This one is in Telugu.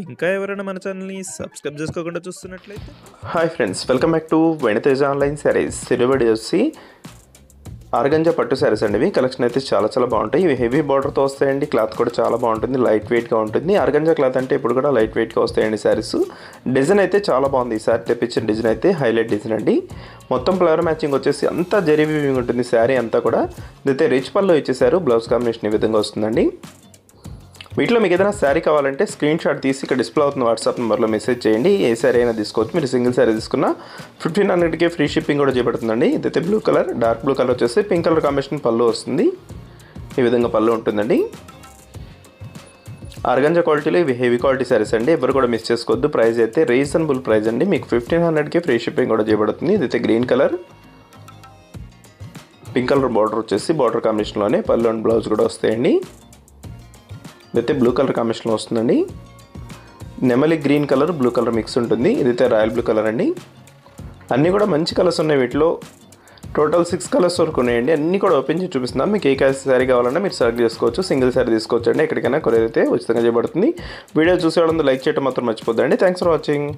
ఇంకా ఎవరైనా మన ఛానల్‌ని సబ్స్క్రైబ్ చేసుకోకుండా చూస్తున్నట్లయితే hi friends, welcome back to Veniteja online saris. సిరుబడి వచ్చి ఆర్గంజా పట్టు శారీస్ అండి. ఇవి కలెక్షన్ అయితే చాలా బాగుంటాయి. ఇవి హెవీ బార్డర్తో వస్తాయండి. క్లాత్ కూడా చాలా బాగుంటుంది, లైట్ వెయిట్గా ఉంటుంది. ఆర్గంజా క్లాత్ అంటే ఇప్పుడు కూడా లైట్ వెయిట్గా వస్తాయండి శారీస్. డిజైన్ అయితే చాలా బాగుంది. ఈ శారీ తెప్పించిన డిజైన్ అయితే హైలైట్ డిజైన్ అండి. మొత్తం ఫ్లవర్ మ్యాచింగ్ వచ్చేసి అంతా జరీ వీవింగ్ ఉంటుంది శారీ అంతా కూడా. ఇదైతే రిచ్ పళ్ళు ఇచ్చేసారు. బ్లౌజ్ కాంబినేషన్ ఈ విధంగా వస్తుందండి. వీటిలో మీకు ఏదైనా శారీ కావాలంటే స్క్రీన్ షాట్ తీసి ఇక్కడ డిస్ప్లే అవుతున్న వాట్సాప్ నెంబర్లో మెసేజ్ చేయండి. ఏ శారీ అయినా తీసుకోవచ్చు. మీరు సింగిల్ శారీ తీసుకున్న 1500కే ఫ్రీ షిప్పింగ్ కూడా చేయబడుతుందండి. ఇదైతే blue colour, dark blue colour వచ్చేసి పింక్ కలర్ కాంబినేషన్ పళ్ళు వస్తుంది. ఈ విధంగా పళ్ళు ఉంటుందండి. ఆర్గంజా క్వాలిటీలో ఇవి హెవీ క్వాలిటీ శారీస్ అండి. ఎవరు కూడా మిస్ చేసుకోవద్దు. ప్రైస్ అయితే రీజనబుల్ ప్రైస్ అండి. మీకు 1500కే ఫ్రీ షిప్పింగ్ కూడా చేయబడుతుంది. ఇదైతే green colour, pink colour border వచ్చేసి బార్డర్ కాంబినేషన్లోనే పళ్ళు అండ్ బ్లౌజ్ కూడా వస్తాయండి. ఇదైతే బ్లూ కలర్ కాంబినేషన్లో వస్తుందండి. నెమలి green colour, blue colour mix ఉంటుంది. ఇదైతే రాయల్ బ్లూ కలర్ అండి. అన్నీ కూడా మంచి కలర్స్ ఉన్నాయి. వీటిలో టోటల్ 6 కలర్స్ వరకు ఉన్నాయండి. అన్నీ కూడా ఓపెన్ చేసి చూపిస్తున్నాం. మీకు ఏ శారీ కావాలన్నా మీరు సెలెక్ట్ చేసుకోవచ్చు. సింగిల్ శారీ తీసుకోవచ్చు అండి. ఎక్కడికైనా కొరియర్ అయితే ఉచితంగా చేయబడుతుంది. వీడియో చూసే వాళ్ళందరూ లైక్ చేయడం మాత్రం మర్చిపోద్దండి. Thanks for watching.